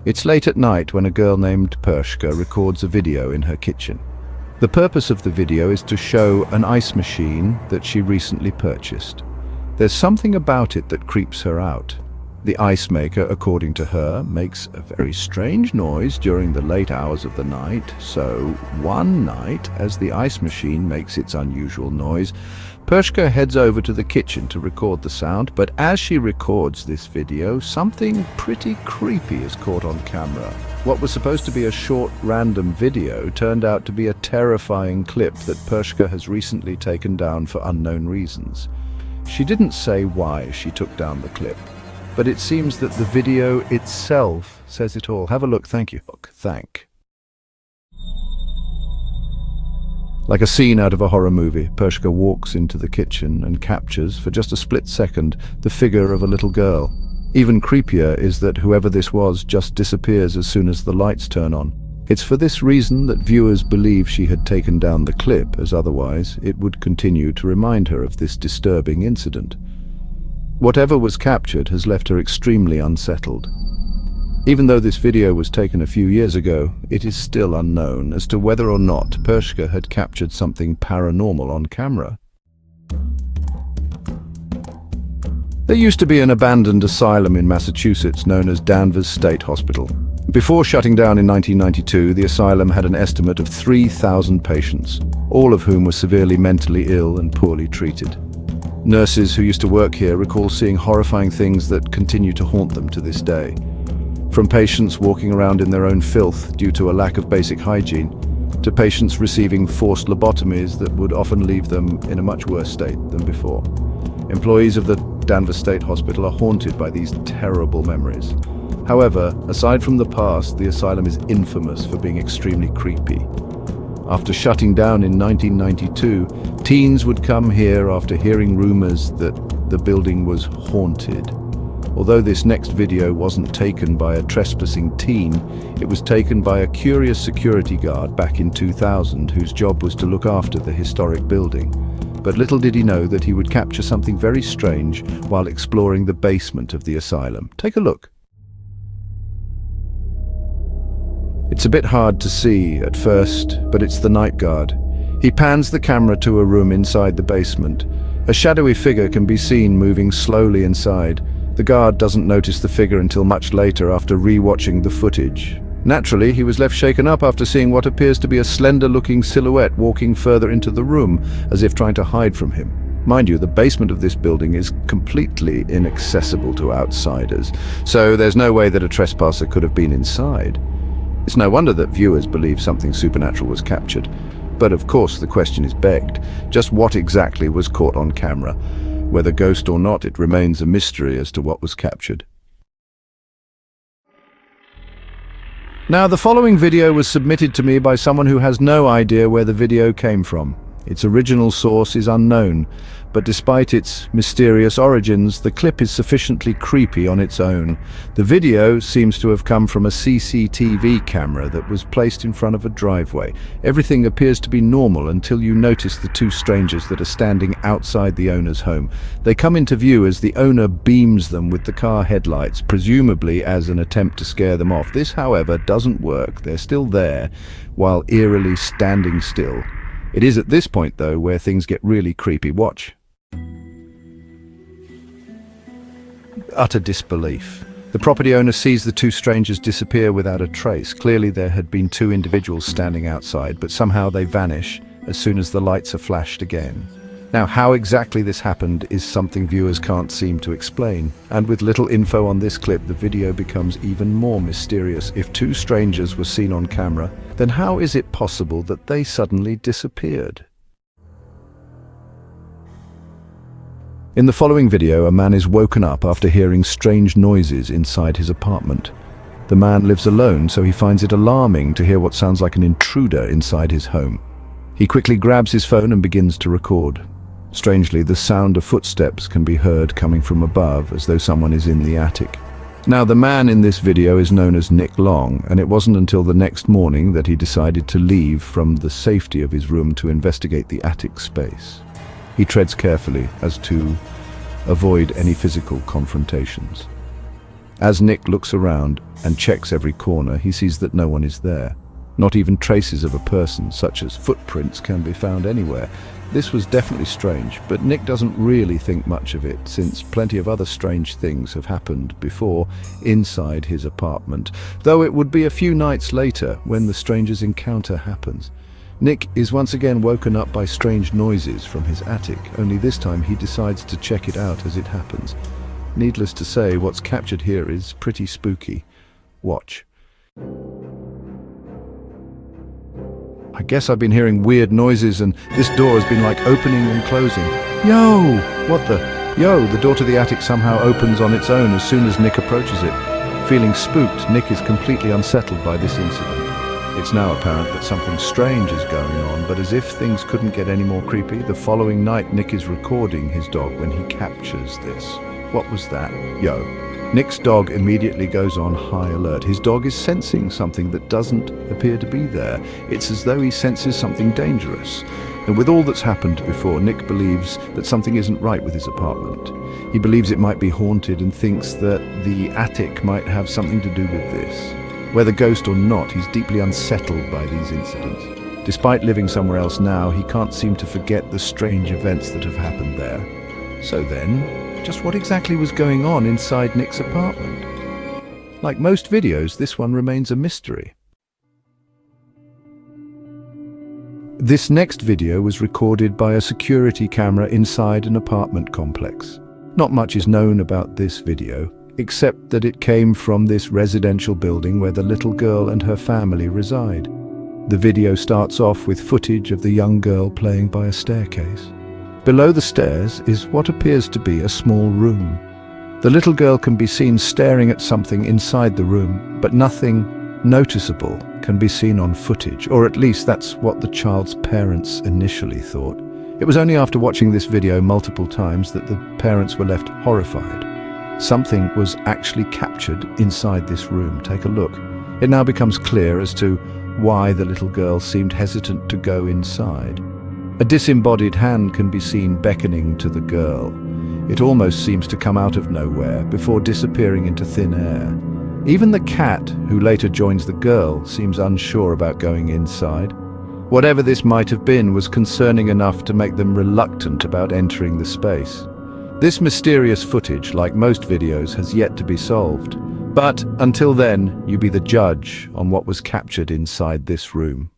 It's late at night when a girl named Pershka records a video in her kitchen. The purpose of the video is to show an ice machine that she recently purchased. There's something about it that creeps her out. The ice maker, according to her, makes a very strange noise during the late hours of the night. So, one night, as the ice machine makes its unusual noise, Pershka heads over to the kitchen to record the sound, but as she records this video, something pretty creepy is caught on camera. What was supposed to be a short, random video turned out to be a terrifying clip that Pershka has recently taken down for unknown reasons. She didn't say why she took down the clip, but it seems that the video itself says it all. Have a look, thank you. Look, thank. Like a scene out of a horror movie, Pershka walks into the kitchen and captures, for just a split second, the figure of a little girl. Even creepier is that whoever this was just disappears as soon as the lights turn on. It's for this reason that viewers believe she had taken down the clip, as otherwise it would continue to remind her of this disturbing incident. Whatever was captured has left her extremely unsettled. Even though this video was taken a few years ago, it is still unknown as to whether or not Pershka had captured something paranormal on camera. There used to be an abandoned asylum in Massachusetts known as Danvers State Hospital. Before shutting down in 1992, the asylum had an estimate of 3,000 patients, all of whom were severely mentally ill and poorly treated. Nurses who used to work here recall seeing horrifying things that continue to haunt them to this day. From patients walking around in their own filth due to a lack of basic hygiene, to patients receiving forced lobotomies that would often leave them in a much worse state than before. Employees of the Danvers State Hospital are haunted by these terrible memories. However, aside from the past, the asylum is infamous for being extremely creepy. After shutting down in 1992, teens would come here after hearing rumors that the building was haunted. Although this next video wasn't taken by a trespassing teen, it was taken by a curious security guard back in 2000 whose job was to look after the historic building. But little did he know that he would capture something very strange while exploring the basement of the asylum. Take a look. It's a bit hard to see at first, but it's the night guard. He pans the camera to a room inside the basement. A shadowy figure can be seen moving slowly inside. The guard doesn't notice the figure until much later after re-watching the footage. Naturally, he was left shaken up after seeing what appears to be a slender-looking silhouette walking further into the room, as if trying to hide from him. Mind you, the basement of this building is completely inaccessible to outsiders, so there's no way that a trespasser could have been inside. It's no wonder that viewers believe something supernatural was captured. But of course the question is begged, just what exactly was caught on camera? Whether ghost or not, it remains a mystery as to what was captured. Now, the following video was submitted to me by someone who has no idea where the video came from. Its original source is unknown, but despite its mysterious origins, the clip is sufficiently creepy on its own. The video seems to have come from a CCTV camera that was placed in front of a driveway. Everything appears to be normal until you notice the two strangers that are standing outside the owner's home. They come into view as the owner beams them with the car headlights, presumably as an attempt to scare them off. This, however, doesn't work. They're still there, while eerily standing still. It is at this point, though, where things get really creepy. Watch. Utter disbelief. The property owner sees the two strangers disappear without a trace. Clearly there had been two individuals standing outside, but somehow they vanish as soon as the lights are flashed again. Now, how exactly this happened is something viewers can't seem to explain. And with little info on this clip, the video becomes even more mysterious. If two strangers were seen on camera, then how is it possible that they suddenly disappeared? In the following video, a man is woken up after hearing strange noises inside his apartment. The man lives alone, so he finds it alarming to hear what sounds like an intruder inside his home. He quickly grabs his phone and begins to record. Strangely, the sound of footsteps can be heard coming from above, as though someone is in the attic. Now, the man in this video is known as Nick Long, and it wasn't until the next morning that he decided to leave from the safety of his room to investigate the attic space. He treads carefully as to avoid any physical confrontations. As Nick looks around and checks every corner, he sees that no one is there. Not even traces of a person, such as footprints, can be found anywhere. This was definitely strange, but Nick doesn't really think much of it, since plenty of other strange things have happened before inside his apartment, though it would be a few nights later when the stranger's encounter happens. Nick is once again woken up by strange noises from his attic, only this time he decides to check it out as it happens. Needless to say, what's captured here is pretty spooky. Watch. I guess I've been hearing weird noises and this door has been like opening and closing. Yo! What the? Yo, the door to the attic somehow opens on its own as soon as Nick approaches it. Feeling spooked, Nick is completely unsettled by this incident. It's now apparent that something strange is going on, but as if things couldn't get any more creepy, the following night Nick is recording his dog when he captures this. What was that? Yo. Nick's dog immediately goes on high alert. His dog is sensing something that doesn't appear to be there. It's as though he senses something dangerous. And with all that's happened before, Nick believes that something isn't right with his apartment. He believes it might be haunted and thinks that the attic might have something to do with this. Whether ghost or not, he's deeply unsettled by these incidents. Despite living somewhere else now, he can't seem to forget the strange events that have happened there. So then, just what exactly was going on inside Nick's apartment? Like most videos, this one remains a mystery. This next video was recorded by a security camera inside an apartment complex. Not much is known about this video, except that it came from this residential building where the little girl and her family reside. The video starts off with footage of the young girl playing by a staircase. Below the stairs is what appears to be a small room. The little girl can be seen staring at something inside the room, but nothing noticeable can be seen on footage, or at least that's what the child's parents initially thought. It was only after watching this video multiple times that the parents were left horrified. Something was actually captured inside this room. Take a look. It now becomes clear as to why the little girl seemed hesitant to go inside. A disembodied hand can be seen beckoning to the girl. It almost seems to come out of nowhere before disappearing into thin air. Even the cat, who later joins the girl, seems unsure about going inside. Whatever this might have been was concerning enough to make them reluctant about entering the space. This mysterious footage, like most videos, has yet to be solved. But until then, you be the judge on what was captured inside this room.